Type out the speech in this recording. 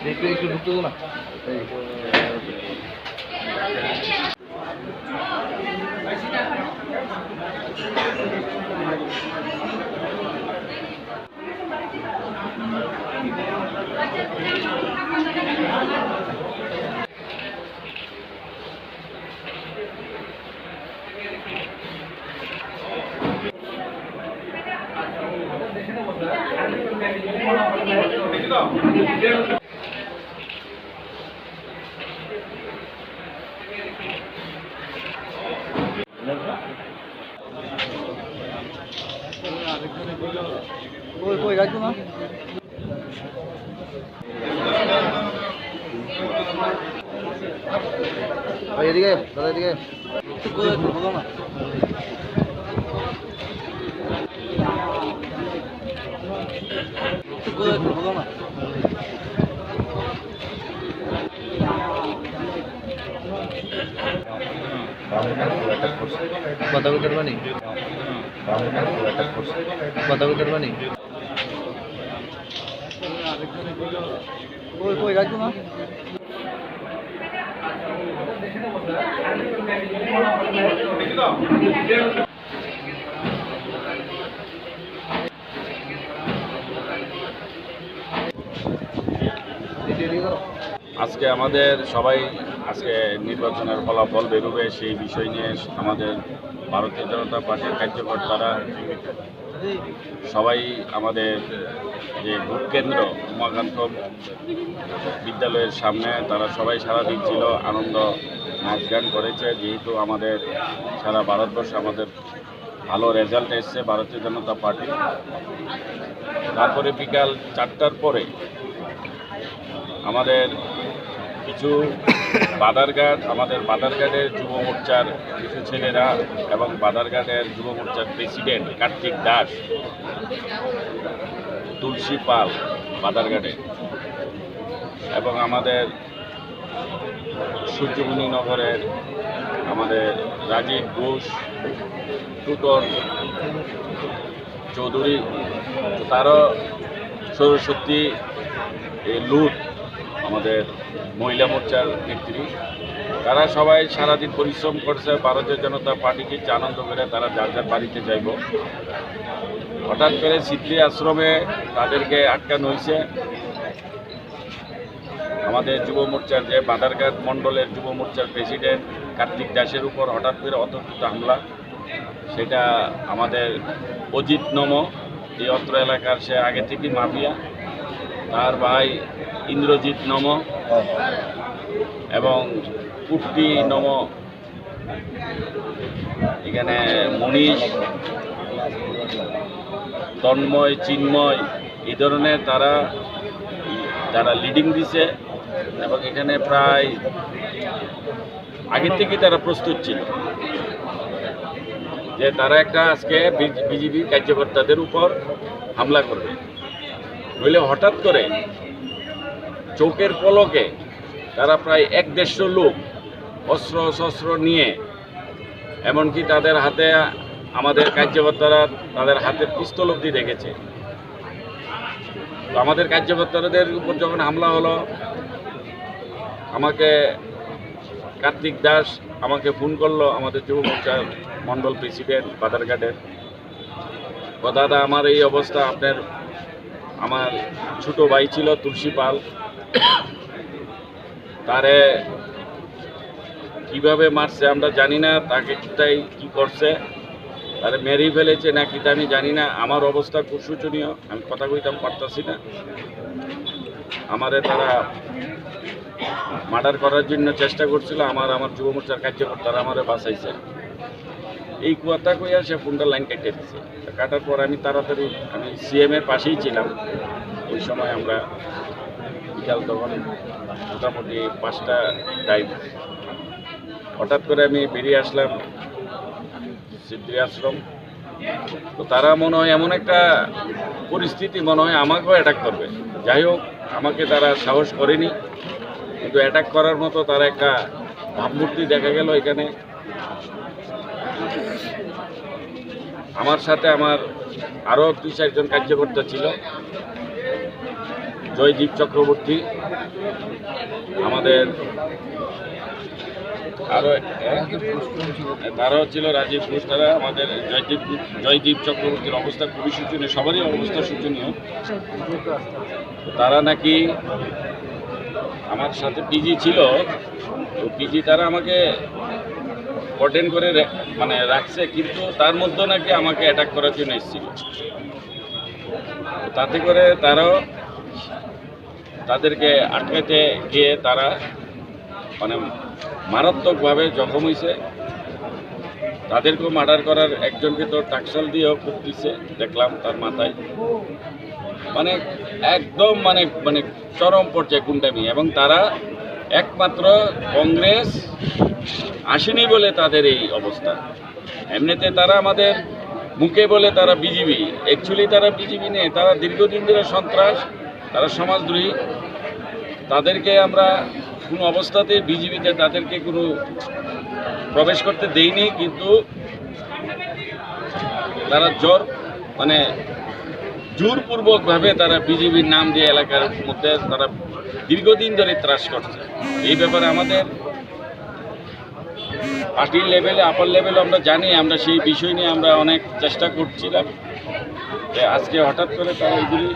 দেখতে একটু ঢুকতে না কই রাখবো না এদিকে দাদা এদিকে বলো না বলো না কথা বলতে পারবানি কথা বলতে পারবানি কই রাখবো না আজকে আমাদের সবাই আজকে নির্বাচনের ফলাফল বেরোবে সেই বিষয় নিয়ে আমাদের ভারতীয় জনতা পার্টির কার্যকর্তারা সবাই আমাদের যে ভোট কেন্দ্র উমাকান্ত বিদ্যালয়ের সামনে তারা সবাই সারা দিচ্ছিল, আনন্দ নাচ গান করেছে। যেহেতু আমাদের সারা ভারতবর্ষে আমাদের ভালো রেজাল্ট এসছে ভারতীয় জনতা পার্টি। তারপরে বিকাল 4টার পরে আমাদের কিছু আমাদের বাদারঘাটের যুব মোর্চার কিছু ছেলেরা এবং বাদারঘাটের যুব মোর্চার প্রেসিডেন্ট কার্তিক দাস, তুলসী পাল বাদারঘাটে এবং আমাদের সূর্যমণি নগরের আমাদের রাজীব ঘোষ, টুটন চৌধুরী, তারও সরস্বতী লুট আমাদের মহিলা মোর্চার নেত্রী, তারা সবাই সারাদিন পরিশ্রম করছে ভারতীয় জনতা পার্টিকে আনন্দ করে তারা যার যার বাড়িতে যাইব। হঠাৎ করে সিদ্ধি আশ্রমে তাদেরকে আটকানো হয়েছে। আমাদের যুব মোর্চার যে বাদারঘাট মণ্ডলের যুব মোর্চার প্রেসিডেন্ট কার্তিক দাসের উপর হঠাৎ করে অতর্কিত হামলা, সেটা আমাদের অজিত নম, এই অত্র এলাকার সে আগে থেকেই মাফিয়া, তার ভাই ইন্দ্রজিৎ নম এবং কুট্টি নম, এখানে মনীষ, তন্ময়, চিন্ময়, এই ধরনের তারা লিডিং দিছে এবং এখানে প্রায় আগের থেকেই তারা প্রস্তুত ছিল যে তারা একটা আজকে বিজেপি কার্যকর্তাদের উপর হামলা করবে। নইলে হঠাৎ করে চোখের পলকে তারা প্রায় 150 লোক অস্ত্র নিয়ে, এমনকি তাদের হাতে আমাদের কার্যকর্তারা তাদের হাতে পিস্তল অবধি দেখেছে। তো আমাদের কার্যকর্তাদের উপর যখন হামলা হলো, আমাকে কার্তিক দাস আমাকে ফোন করলো, আমাদের যুব মোর্চার মণ্ডল প্রেসিডেন্ট বাদারঘাটের, দাদা আমার এই অবস্থা, আমার ছোট ভাই ছিল তুলসী পাল, তারে কিভাবে মারছে আমরা জানি না, তাকে কি করছে, তারে মেরেই ফেলেছে নাকি তা আমি জানি না। আমার অবস্থা খুব শোচনীয়, আমি কথা কইতাম পারতাছি না। আমারে তারা মার্ডার করার জন্য চেষ্টা করছিল, আমার যুব মোর্চার কার্যকর্তারা আমারে বাঁচাইছে। এই কথা কইয়া সে ফোনটা লাইন কেটে দিচ্ছে। কাটার পর আমি তাড়াতাড়ি, আমি সিএম এর পাশেই ছিলাম, ওই সময় আমরা বিকাল তখন মোটামুটি 5টা টাইম, হঠাৎ করে আমি বেরিয়ে আসলাম সিদ্ধি আশ্রম। তো তারা মনে হয় এমন একটা পরিস্থিতি, মনে হয় আমাকেও অ্যাটাক করবে। যাই হোক, আমাকে তারা সাহস করেনি, কিন্তু অ্যাটাক করার মতো তারা একটা ভাবমূর্তি দেখা গেল এখানে। আমার সাথে আমার আরও 2-4 জন কার্যকর্তা ছিল, জয়দীপ চক্রবর্তী, আমাদের আরও তারাও ছিল, রাজীব ঘোষ, তারা আমাদের জয়দীপ চক্রবর্তীর অবস্থা খুবই শোচনীয়, সবারই অবস্থা শোচনীয়। তারা নাকি আমার সাথে পিজি ছিল, তো পিজি তারা আমাকে অর্ডেন করে মানে রাখছে, কিন্তু তার মধ্যে নাকি আমাকে অ্যাটাক করার জন্য এসেছিল। তাতে করে তারাও তাদেরকে আটকাতে গিয়ে তারা মানে মারাত্মকভাবে জখম হয়েছে। তাদেরকেও মার্ডার করার, একজনকে তো টাকশাল দিয়েও খুব দিছে, দেখলাম তার মাথায়। মানে একদম মানে মানে চরম পর্যায়ে গুন্ডামি। এবং তারা একমাত্র কংগ্রেস আসেনি বলে তাদের এই অবস্থা। এমনিতে তারা আমাদের মুখে বলে তারা বিজেপি, অ্যাকচুয়ালি তারা বিজেপি নেই, তারা দীর্ঘদিন ধরে সন্ত্রাস, তারা সমাজদ্রোহী। তাদেরকে আমরা কোনো অবস্থাতে বিজেপিতে তাদেরকে কোনো প্রবেশ করতে দেইনি, কিন্তু তারা মানে জোরপূর্বকভাবে তারা বিজেপির নাম দিয়ে এলাকার মধ্যে তারা দীর্ঘদিন ধরে ত্রাস করছে। এই ব্যাপারে আমাদের পার্টির লেভেলে, আপার লেভেলে আমরা জানি, আমরা সেই বিষয় নিয়ে আমরা অনেক চেষ্টা করছিলাম। আজকে হঠাৎ করে তারা এগুলি